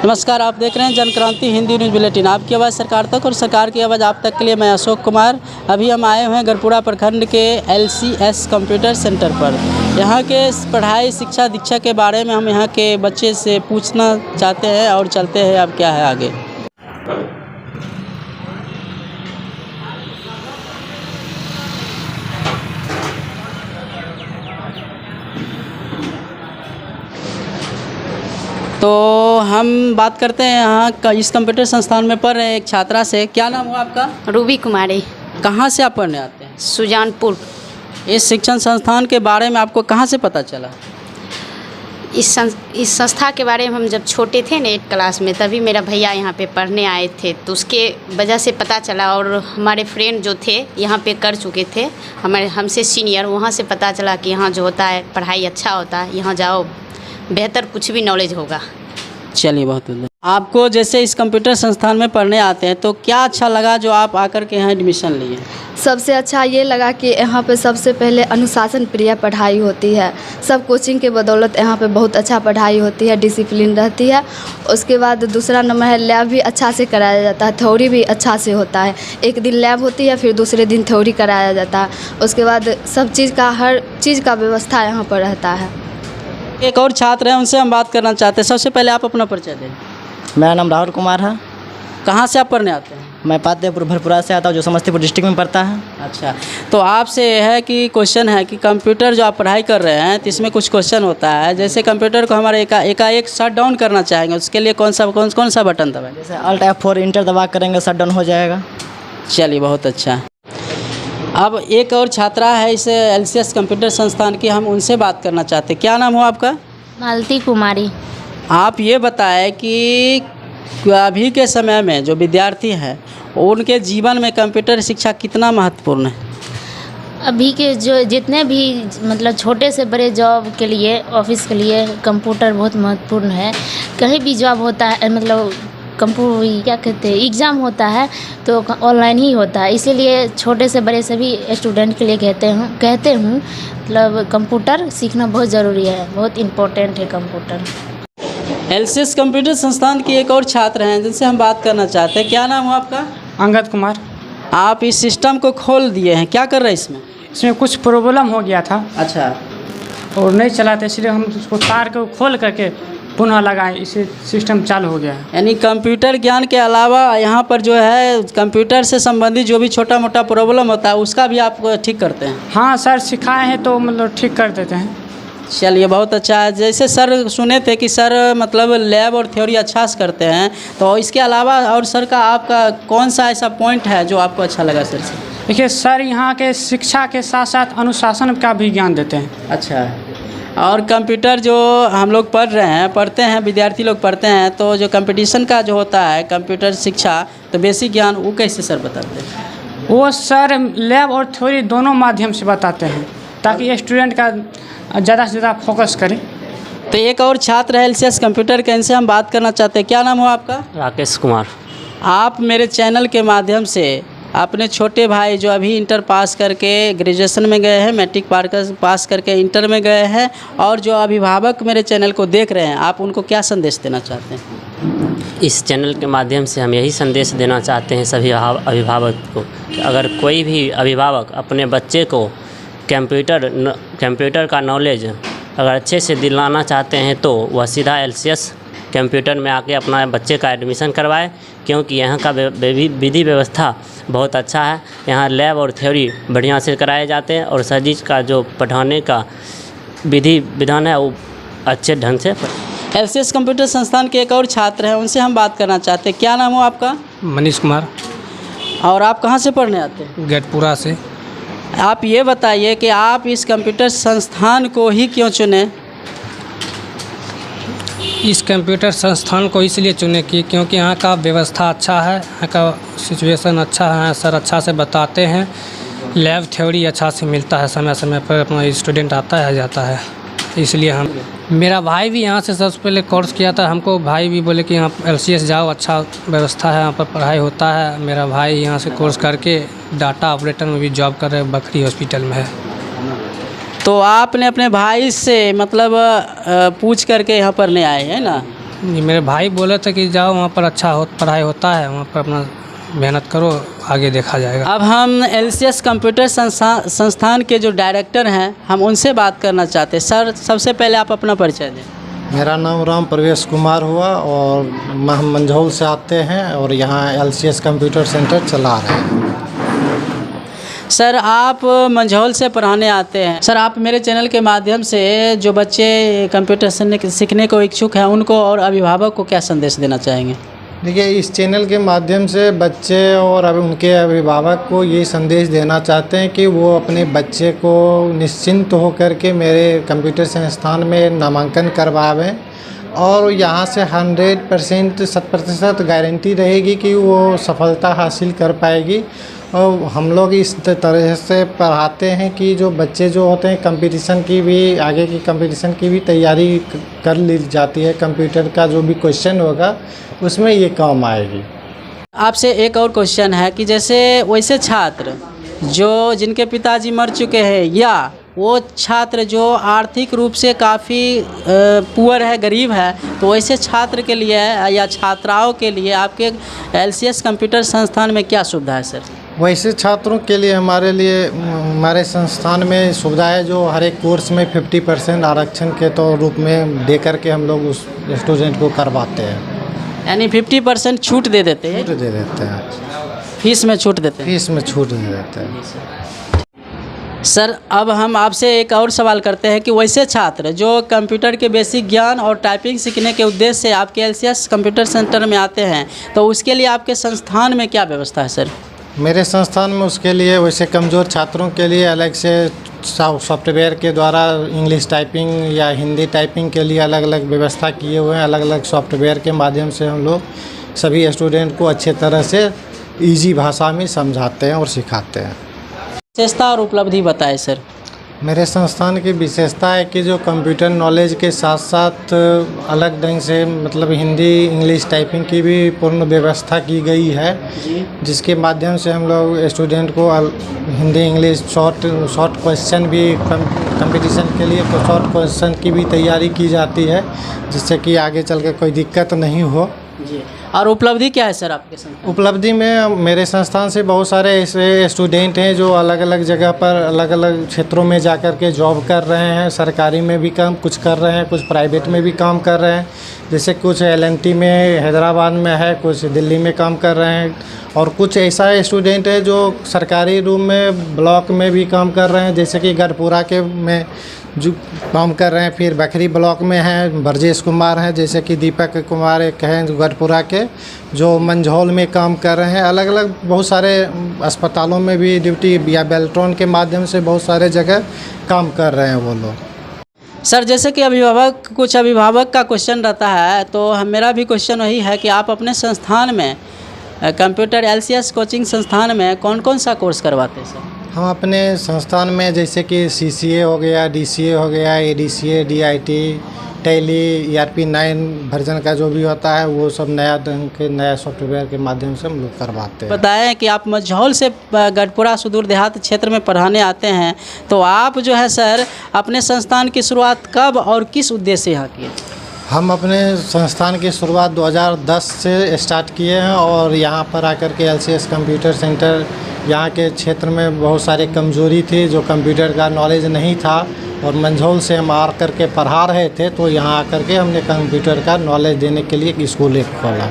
नमस्कार, आप देख रहे हैं जनक्रांति हिंदी न्यूज़ बुलेटिन। आपकी आवाज़ सरकार तक और सरकार की आवाज़ आप तक के लिए मैं अशोक कुमार। अभी हम आए हुए हैं गढ़पुरा प्रखंड के LCS कंप्यूटर सेंटर पर। यहाँ के पढ़ाई शिक्षा दीक्षा के बारे में हम यहाँ के बच्चे से पूछना चाहते हैं और चलते हैं अब क्या है आगे। तो हम बात करते हैं यहाँ इस कंप्यूटर संस्थान में पढ़ रहे एक छात्रा से। क्या नाम हुआ आपका? रूबी कुमारी। कहाँ से आप पढ़ने आते हैं? सुजानपुर। इस शिक्षण संस्थान के बारे में आपको कहाँ से पता चला? इस संस्था के बारे में हम जब छोटे थे ना 8 क्लास में, तभी मेरा भैया यहाँ पे पढ़ने आए थे, तो उसके वजह से पता चला। और हमारे फ्रेंड जो थे यहाँ पे कर चुके थे, हमसे सीनियर, वहाँ से पता चला कि यहाँ जो होता है पढ़ाई अच्छा होता है, यहाँ जाओ बेहतर कुछ भी नॉलेज होगा। चलिए, बहुत बहुत आपको जैसे इस कंप्यूटर संस्थान में पढ़ने आते हैं तो क्या अच्छा लगा जो आप आकर के यहाँ एडमिशन लिए? सबसे अच्छा ये लगा कि यहाँ पे सबसे पहले अनुशासन प्रिय पढ़ाई होती है। सब कोचिंग के बदौलत यहाँ पे बहुत अच्छा पढ़ाई होती है, डिसिप्लिन रहती है। उसके बाद दूसरा नंबर है लैब भी अच्छा से कराया जाता है, थ्योरी भी अच्छा से होता है। एक दिन लैब होती है, फिर दूसरे दिन थ्योरी कराया जाता है। उसके बाद सब चीज़ का, हर चीज़ का व्यवस्था यहाँ पर रहता है। एक और छात्र हैं, उनसे हम बात करना चाहते हैं। सबसे पहले आप अपना परिचय दें। मेरा नाम राहुल कुमार है। कहाँ से आप पढ़ने आते हैं? मैं पातेपुर भरपुरा से आता हूँ, जो समस्तीपुर डिस्ट्रिक्ट में पड़ता है। अच्छा, तो आपसे है कि क्वेश्चन है कि कंप्यूटर जो आप पढ़ाई कर रहे हैं तो इसमें कुछ क्वेश्चन होता है। जैसे कंप्यूटर को हमारे एकाएक शट डाउन करना चाहेंगे, उसके लिए कौन सा बटन दबाएं? जैसे Alt F4 इंटर दबा करेंगे शट डाउन हो जाएगा। चलिए, बहुत अच्छा। अब एक और छात्रा है इस LCS कंप्यूटर संस्थान की, हम उनसे बात करना चाहते हैं। क्या नाम हो आपका? मालती कुमारी। आप ये बताएं कि अभी के समय में जो विद्यार्थी हैं उनके जीवन में कंप्यूटर शिक्षा कितना महत्वपूर्ण है? अभी के जो जितने भी मतलब छोटे से बड़े जॉब के लिए, ऑफिस के लिए कंप्यूटर बहुत महत्वपूर्ण है। कहीं भी जॉब होता है, मतलब क्या कहते हैं, एग्ज़ाम होता है तो ऑनलाइन ही होता है। इसीलिए छोटे से बड़े सभी स्टूडेंट के लिए कहते हूँ मतलब कंप्यूटर सीखना बहुत ज़रूरी है, बहुत इम्पोर्टेंट है कंप्यूटर। LCS कंप्यूटर संस्थान की एक और छात्र हैं जिनसे हम बात करना चाहते हैं। क्या नाम हो आपका? अंगद कुमार। आप इस सिस्टम को खोल दिए हैं, क्या कर रहे हैं इसमें? इसमें कुछ प्रॉब्लम हो गया था। अच्छा। और नहीं चला था, इसलिए हम उसको तार को खोल करके पुनः लगाए, इसे सिस्टम चालू हो गया है। यानी कंप्यूटर ज्ञान के अलावा यहाँ पर जो है कंप्यूटर से संबंधित जो भी छोटा मोटा प्रॉब्लम होता है उसका भी आप ठीक करते हैं? हाँ सर, सिखाए हैं तो मतलब ठीक कर देते हैं। चलिए, बहुत अच्छा है। जैसे सर सुने थे कि सर मतलब लैब और थ्योरी अच्छा से करते हैं, तो इसके अलावा और सर का आपका कौन सा ऐसा पॉइंट है जो आपको अच्छा लगा सर से? देखिए सर, यहाँ के शिक्षा के साथ साथ अनुशासन का भी ज्ञान देते हैं। अच्छा। और कंप्यूटर जो हम लोग पढ़ते हैं विद्यार्थी लोग पढ़ते हैं, तो जो कंपटीशन का जो होता है कंप्यूटर शिक्षा, तो बेसिक ज्ञान वो कैसे सर बताते हैं? वो सर लैब और थ्योरी दोनों माध्यम से बताते हैं ताकि स्टूडेंट का ज़्यादा से ज़्यादा फोकस करें। तो एक और छात्र है LCS कंप्यूटर के, इनसे हम बात करना चाहते हैं। क्या नाम हो आपका? राकेश कुमार। आप मेरे चैनल के माध्यम से अपने छोटे भाई जो अभी इंटर पास करके ग्रेजुएशन में गए हैं, मैट्रिक पास करके इंटर में गए हैं, और जो अभिभावक मेरे चैनल को देख रहे हैं, आप उनको क्या संदेश देना चाहते हैं? इस चैनल के माध्यम से हम यही संदेश देना चाहते हैं सभी अभिभावक को कि अगर कोई भी अभिभावक अपने बच्चे को कंप्यूटर का नॉलेज अगर अच्छे से दिलाना चाहते हैं तो वह सीधा LCS कंप्यूटर में आके अपना बच्चे का एडमिशन करवाए, क्योंकि यहाँ का विधि व्यवस्था बहुत अच्छा है। यहाँ लैब और थ्योरी बढ़िया से कराए जाते हैं और सजीज का जो पढ़ाने का विधि विधान है वो अच्छे ढंग से। LCS कंप्यूटर संस्थान के एक और छात्र हैं, उनसे हम बात करना चाहते हैं। क्या नाम हो आपका? मनीष कुमार। और आप कहाँ से पढ़ने आते हैं? गढ़पुरा से। आप ये बताइए कि आप इस कंप्यूटर संस्थान को ही क्यों चुने? इस कंप्यूटर संस्थान को इसलिए चुने कि क्योंकि यहाँ का व्यवस्था अच्छा है, यहाँ का सिचुएशन अच्छा है, सर अच्छा से बताते हैं, लैब थ्योरी अच्छा से मिलता है, समय समय पर अपना स्टूडेंट आता है जाता है, इसलिए मेरा भाई भी यहाँ से सबसे पहले कोर्स किया था। हमको भाई भी बोले कि यहाँ LCS जाओ, अच्छा व्यवस्था है, यहाँ पर पढ़ाई होता है। मेरा भाई यहाँ से कोर्स करके डाटा ऑपरेटर में भी जॉब कर रहे हैं, बकरी हॉस्पिटल में है। तो आपने अपने भाई से मतलब पूछ करके यहाँ पर नहीं आए हैं ना? ये मेरे भाई बोले थे कि जाओ वहाँ पर अच्छा पढ़ाई होता है, वहाँ पर अपना मेहनत करो, आगे देखा जाएगा। अब हम LCS कंप्यूटर संस्थान के जो डायरेक्टर हैं हम उनसे बात करना चाहते हैं। सर, सबसे पहले आप अपना परिचय दें। मेरा नाम राम प्रवेश कुमार हुआ और हम मंझौल से आते हैं और यहाँ LCS कंप्यूटर सेंटर चला रहे हैं। सर, आप मंझौल से पढ़ाने आते हैं। सर, आप मेरे चैनल के माध्यम से जो बच्चे कंप्यूटर सीखने को इच्छुक हैं उनको और अभिभावक को क्या संदेश देना चाहेंगे? देखिए, इस चैनल के माध्यम से बच्चे और अब उनके अभिभावक को ये संदेश देना चाहते हैं कि वो अपने बच्चे को निश्चिंत होकर के मेरे कंप्यूटर संस्थान में नामांकन करवावें और यहाँ से 100% 100% गारंटी रहेगी कि वो सफलता हासिल कर पाएगी। और हम लोग इस तरह से पढ़ाते हैं कि जो बच्चे जो होते हैं कंपटीशन की भी, आगे की कंपटीशन की भी तैयारी कर ली जाती है। कंप्यूटर का जो भी क्वेश्चन होगा उसमें ये काम आएगी। आपसे एक और क्वेश्चन है कि जैसे वैसे छात्र जिनके पिताजी मर चुके हैं या वो छात्र जो आर्थिक रूप से काफ़ी पुअर है, गरीब है, तो वैसे छात्र के लिए या छात्राओं के लिए आपके LCS कंप्यूटर संस्थान में क्या सुविधा है सर? वैसे छात्रों के लिए हमारे संस्थान में सुविधा है जो हर एक कोर्स में 50% आरक्षण के तो रूप में दे करके हम लोग उस स्टूडेंट को करवाते हैं। यानी 50% छूट दे देते हैं? छूट दे देते हैं, फीस में छूट देते हैं? फीस में छूट दे देते हैं। सर, अब हम आपसे एक और सवाल करते हैं कि वैसे छात्र जो कंप्यूटर के बेसिक ज्ञान और टाइपिंग सीखने के उद्देश्य से आपके LCS कंप्यूटर सेंटर में आते हैं तो उसके लिए आपके संस्थान में क्या व्यवस्था है सर? मेरे संस्थान में उसके लिए वैसे कमज़ोर छात्रों के लिए अलग से सॉफ्टवेयर के द्वारा इंग्लिश टाइपिंग या हिंदी टाइपिंग के लिए अलग अलग व्यवस्था किए हुए हैं। अलग अलग सॉफ्टवेयर के माध्यम से हम लोग सभी स्टूडेंट को अच्छे तरह से इजी भाषा में समझाते हैं और सिखाते हैं। विशेषता और उपलब्धि बताएं सर। मेरे संस्थान की विशेषता है कि जो कंप्यूटर नॉलेज के साथ साथ अलग ढंग से मतलब हिंदी इंग्लिश टाइपिंग की भी पूर्ण व्यवस्था की गई है, जिसके माध्यम से हम लोग स्टूडेंट को हिंदी इंग्लिश शॉर्ट क्वेश्चन भी कंपटीशन के लिए तो शॉर्ट क्वेश्चन की भी तैयारी की जाती है, जिससे कि आगे चल के कोई दिक्कत नहीं हो। जी, और उपलब्धि क्या है सर आपके संस्थान? उपलब्धि में मेरे संस्थान से बहुत सारे ऐसे स्टूडेंट हैं जो अलग अलग जगह पर अलग अलग क्षेत्रों में जाकर के जॉब कर रहे हैं। सरकारी में भी काम कुछ कर रहे हैं, कुछ प्राइवेट में भी काम कर रहे हैं। जैसे कुछ LNT में हैदराबाद में है, कुछ दिल्ली में काम कर रहे हैं और कुछ ऐसा स्टूडेंट है जो सरकारी रूम में ब्लॉक में भी काम कर रहे हैं, जैसे कि गढ़पुरा के में जो काम कर रहे हैं। फिर बखरी ब्लॉक में हैं ब्रजेश कुमार हैं, जैसे कि दीपक कुमार एक हैं जो गढ़पुरा के जो मंझौल में काम कर रहे हैं। अलग अलग बहुत सारे अस्पतालों में भी ड्यूटी या बेल्ट्रॉन के माध्यम से बहुत सारे जगह काम कर रहे हैं वो लोग। सर, जैसे कि कुछ अभिभावक का क्वेश्चन रहता है तो मेरा भी क्वेश्चन वही है कि आप अपने संस्थान में कंप्यूटर LCS कोचिंग संस्थान में कौन कौन सा कोर्स करवाते हैं सर? हम अपने संस्थान में जैसे कि CCA हो गया, DCA हो गया, ADCA, DIT, tally, ERP 9 version का जो भी होता है वो सब नया ढंग के नया सॉफ्टवेयर के माध्यम से हम लोग करवाते हैं। बताएं कि आप मंझौल से गढ़पुरा सुदूर देहात क्षेत्र में पढ़ाने आते हैं, तो आप जो है सर अपने संस्थान की शुरुआत कब और किस उद्देश्य से यहाँ किए? हम अपने संस्थान की शुरुआत 2010 से स्टार्ट किए हैं और यहाँ पर आकर के LCS कंप्यूटर सेंटर, यहाँ के क्षेत्र में बहुत सारी कमजोरी थी, जो कंप्यूटर का नॉलेज नहीं था और मंझौल से हम आ कर के पढ़ा रहे थे, तो यहाँ आकर के हमने कंप्यूटर का नॉलेज देने के लिए एक स्कूल खोला।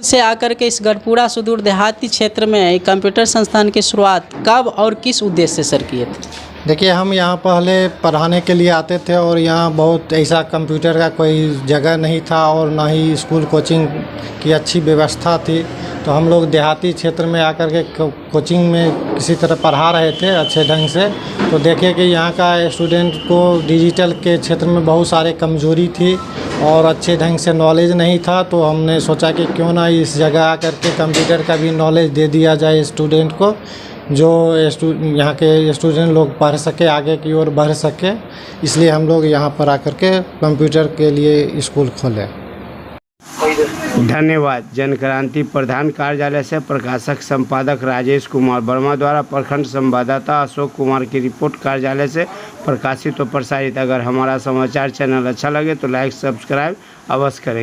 से आकर के इस गढ़पुरा सुदूर देहाती क्षेत्र में कंप्यूटर संस्थान की शुरुआत कब और किस उद्देश्य से सर किए थे? देखिए, हम यहाँ पहले पढ़ाने के लिए आते थे और यहाँ बहुत ऐसा कंप्यूटर का कोई जगह नहीं था और ना ही स्कूल कोचिंग की अच्छी व्यवस्था थी, तो हम लोग देहाती क्षेत्र में आकर के कोचिंग में किसी तरह पढ़ा रहे थे अच्छे ढंग से। तो देखे कि यहाँ का स्टूडेंट को डिजिटल के क्षेत्र में बहुत सारे कमजोरी थी और अच्छे ढंग से नॉलेज नहीं था, तो हमने सोचा कि क्यों ना इस जगह आकर के कंप्यूटर का भी नॉलेज दे दिया जाए स्टूडेंट को, जो यहाँ के स्टूडेंट लोग पढ़ सके, आगे की ओर बढ़ सके। इसलिए हम लोग यहाँ पर आकर के कंप्यूटर के लिए स्कूल खोले। धन्यवाद। जनक्रांति प्रधान कार्यालय से प्रकाशक संपादक राजेश कुमार वर्मा द्वारा प्रखंड संवाददाता अशोक कुमार की रिपोर्ट कार्यालय से प्रकाशित और प्रसारित। अगर हमारा समाचार चैनल अच्छा लगे तो लाइक सब्सक्राइब अवश्य करें।